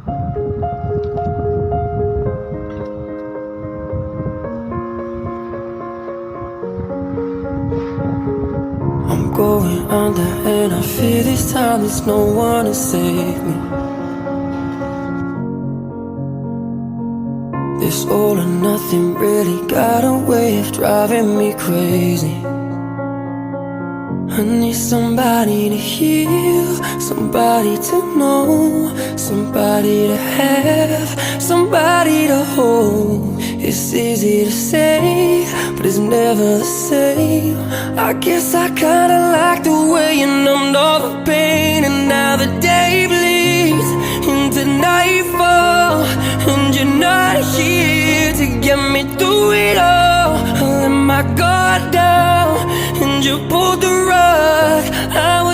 I'm going under and I fear this time there's no one to save me. This all or nothing really got a way of driving me crazy. I need somebody to heal, somebody to know, somebody to have, somebody to hold. It's easy to say, but it's never the same. I guess I kinda like the way you numbed all the pain. And now the day bleeds into nightfall, and you're not here to get me through it all. I let my guard down and you pulled the rug. I was